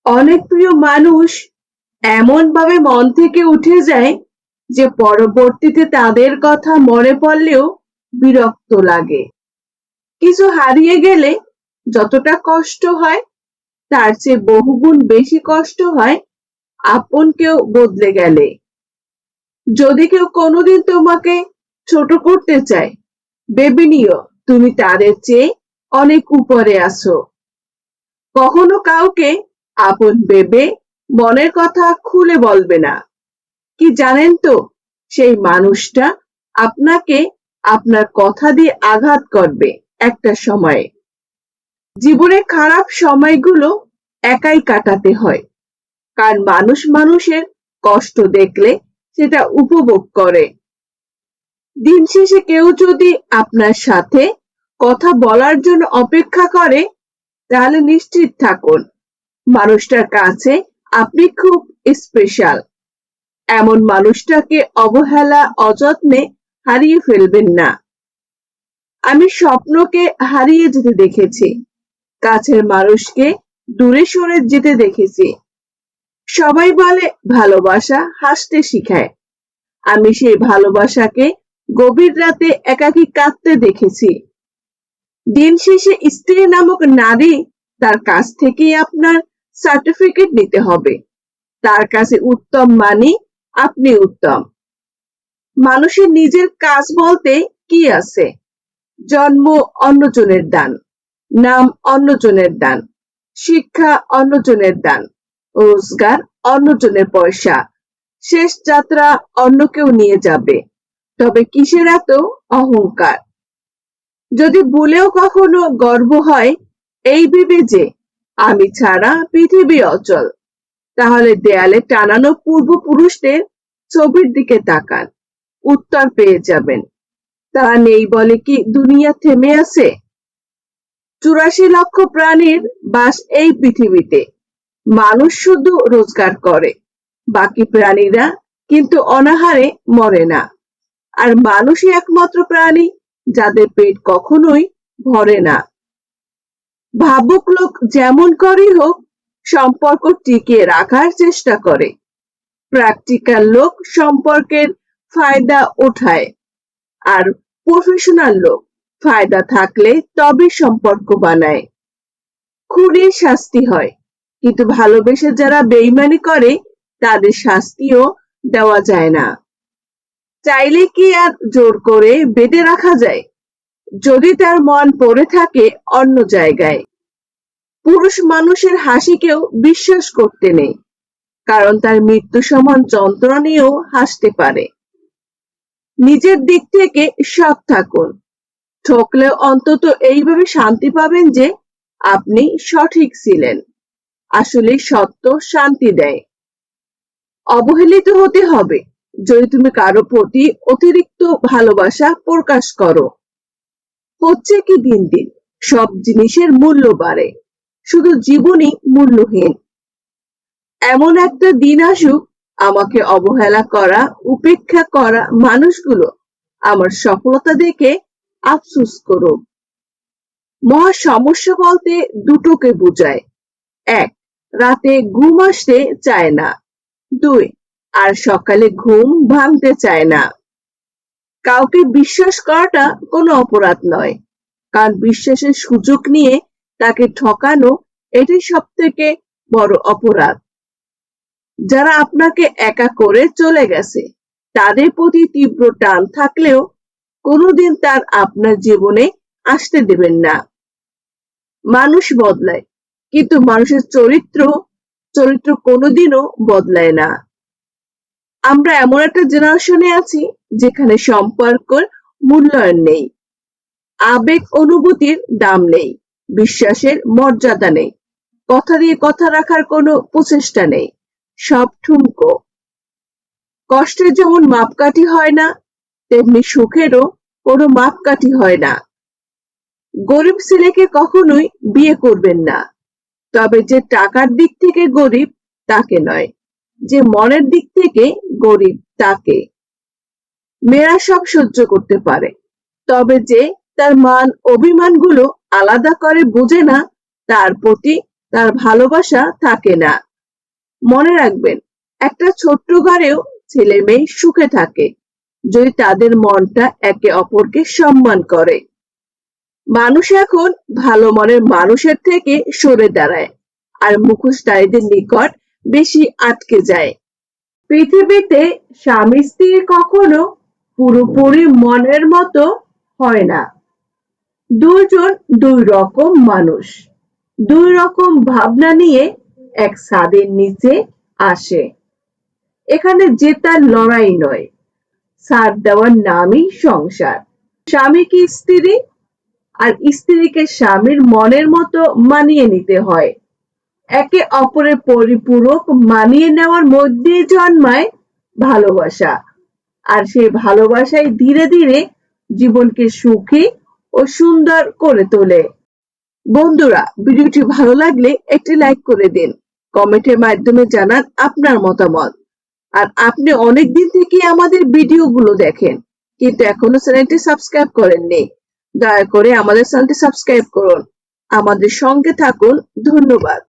অনেক প্রিয় মানুষ এমন ভাবে মন থেকে উঠে যায় যে পরবর্তীতে তাদের কথা মনে পড়লেও বিরক্ত লাগে। কিছু হারিয়ে গেলে যতটা কষ্ট হয় তার চেয়ে বহুগুণ বেশি কষ্ট হয় আপন কেউ বদলে গেলে। যদি কেউ কোনোদিন তোমাকে ছোট করতে চায়, ভেবে নিও তুমি তাদের চেয়ে অনেক উপরে আছো। কখনো কাউকে আপন ভেবে মনের কথা খুলে বলবে না। কি জানেন তো, সেই মানুষটা আপনাকে আপনার কথা দিয়ে আঘাত করবে একটা সময়ে। জীবনের খারাপ সময়গুলো একাই কাটাতে হয়, কারণ মানুষ মানুষের কষ্ট দেখলে সেটা উপভোগ করে। দিন শেষে কেউ যদি আপনার সাথে কথা বলার জন্য অপেক্ষা করে, তাহলে নিশ্চিত থাকুন মানুষটার কাছে আপনি খুব স্পেশাল। এমন মানুষটাকে অবহেলা অযত্নে হারিয়ে ফেলবেন না। আমি স্বপ্নকে হারিয়ে যেতে দেখেছি, কাছের মানুষকে দূরে সরে যেতে দেখেছি। সবাই বলে ভালোবাসা হাসতে শিখায়। আমি সেই ভালোবাসাকে গভীর রাতে একাকী কাঁদতে দেখেছি। দিন শেষে স্ত্রী নামক নারী, তার কাছ থেকেই আপনার সার্টিফিকেট নিতে হবে। তার কাছে উত্তম মানে আপনি উত্তম। মানুষের নিজের কাজ বলতে কি আছে? জন্ম অন্যজনের দান, নাম অন্যজনের দান, শিক্ষা অন্যজনের দান, রোজগার অন্যজনের পয়সা, শেষ যাত্রা অন্য কেউ নিয়ে যাবে। তবে কিসের এত অহংকার? যদি ভুলেও কখনো গর্ব হয় এই ভেবে যে আমি ছাড়া পৃথিবী অচল, তাহলে দেয়ালে টানানো পূর্বপুরুষদের ছবির দিকে তাকান, উত্তর পেয়ে যাবেন। তারা নেই বলে কি দুনিয়া থেমে আছে? 84 লক্ষ প্রাণীর বাস এই পৃথিবীতে। মানুষ শুধু রোজগার করে, বাকি প্রাণীরা কিন্তু অনাহারে মরে না। আর মানুষই একমাত্র প্রাণী যাদের পেট কখনোই ভরে না। ভাবুক লোক যেমন করেই হোক সম্পর্ক টিকিয়ে রাখার চেষ্টা করে। প্র্যাকটিক্যাল লোক সম্পর্কের ফায়দা ওঠায়, আর প্রফেশনাল লোক ফায়দা থাকলে তবে সম্পর্ক বানায়। খুনের শাস্তি হয়, কিন্তু ভালোবেসে যারা বেইমানি করে তাদের শাস্তিও দেওয়া যায় না। চাইলে কি আর জোর করে বেঁধে রাখা যায়, যদি তার মন পড়ে থাকে অন্য জায়গায়? পুরুষ মানুষের হাসিকেও বিশ্বাস করতে নেই, কারণ তার মৃত্যু সমান যন্ত্রণা নিয়েও হাসতে পারে। নিজের দিক থেকে সৎ থাকুন, ঠকলেও অন্তত এইভাবে শান্তি পাবেন যে আপনি সঠিক ছিলেন। আসলে সত্য শান্তি দেয়। অবহেলিত হতে হবে যদি তুমি কারো প্রতি অতিরিক্ত ভালোবাসা প্রকাশ করো। হচ্ছে কি দিন দিন সব জিনিসের মূল্য বাড়ে, শুধু জীবনই মূল্যহীন। এমন একটা দিন আসুক আমাকে অবহেলা করা, উপেক্ষা করা মানুষগুলো আমার সফলতা দেখে আফসোস করুক। মহা সমস্যা বলতে দুটোকে বোঝায়। এক, রাতে ঘুম আসতে চায় না। দুই, আর সকালে ঘুম ভাঙতে চায় না। কাউকে বিশ্বাস করাটা কোনো অপরাধ নয়, কারণ বিশ্বাসের সুযোগ নিয়ে তাকে ঠকানো এটাই সব থেকে বড় অপরাধ। যারা আপনাকে একা করে চলে গেছে তাদের প্রতি তীব্র টান থাকলেও কোনোদিন তার আপনার জীবনে আসতে দেবেন না। মানুষ বদলায়, কিন্তু মানুষের চরিত্র চরিত্র কোনোদিনও বদলায় না। আমরা এমন একটা জেনারেশনে আছি যেখানে সম্পর্কের মূল্যায়ন নেই, আবেগ অনুভূতির দাম নেই, বিশ্বাসের মর্যাদা নেই, কথা দিয়ে কথা রাখার কোনো প্রচেষ্টা নেই, সব ঠুনকো। কষ্টের যেমন মাপকাঠি হয় না, তেমনি সুখেরও কোনো মাপকাঠি হয় না। গরিব ছেলেকে কখনোই বিয়ে করবেন না, তবে যে টাকার দিক থেকে গরিব তাকে নয়, যে মনের দিক থেকে গরিব তাকে। মেয়েরা সব সহ্য করতে পারে, তবে যে তার মান অভিমানগুলো আলাদা করে বোঝে না, তার প্রতি তার ভালোবাসা থাকে না। মনে রাখবেন, একটা ছোট্ট ঘরেও ছেলে মেয়ে সুখে থাকে যদি তাদের মনটা একে অপরকে সম্মান করে। মানুষ এখন ভালো মনের মানুষের থেকে সরে দাঁড়ায় আর মুখোশধারীদের নিকট বেশি আটকে যায়। পৃথিবীতে স্বামী স্ত্রী কখনো পুরোপুরি মনের মতো হয় না। দুইজন দুই রকম মানুষ, দুই রকম ভাবনা নিয়ে এক ছাদের নিচে আসে। এখানে জেতার লড়াই নয়, ছাড় দেওয়ার নামই সংসার। স্বামীকে স্ত্রী আর স্ত্রীকে স্বামীর মনের মতো মানিয়ে নিতে হয়। একে অপরের পরিপূরক মানিয়ে নেওয়ার মধ্যেই জন্মায় ভালোবাসা। আর সেই ভালোবাসাই ধীরে ধীরে জীবনকে সুখী ও সুন্দর করে তোলে। বন্ধুরা, ভিডিওটি ভালো লাগলে একটি লাইক করে দিন, কমেন্টের মাধ্যমে জানান আপনার মতামত। আর আপনি অনেকদিন থেকে আমাদের ভিডিওগুলো দেখেন কিন্তু এখনো চ্যানেলটি সাবস্ক্রাইব করেননি, দয়া করে আমাদের চ্যানেলটি সাবস্ক্রাইব করুন। আমাদের সঙ্গে থাকুন। ধন্যবাদ।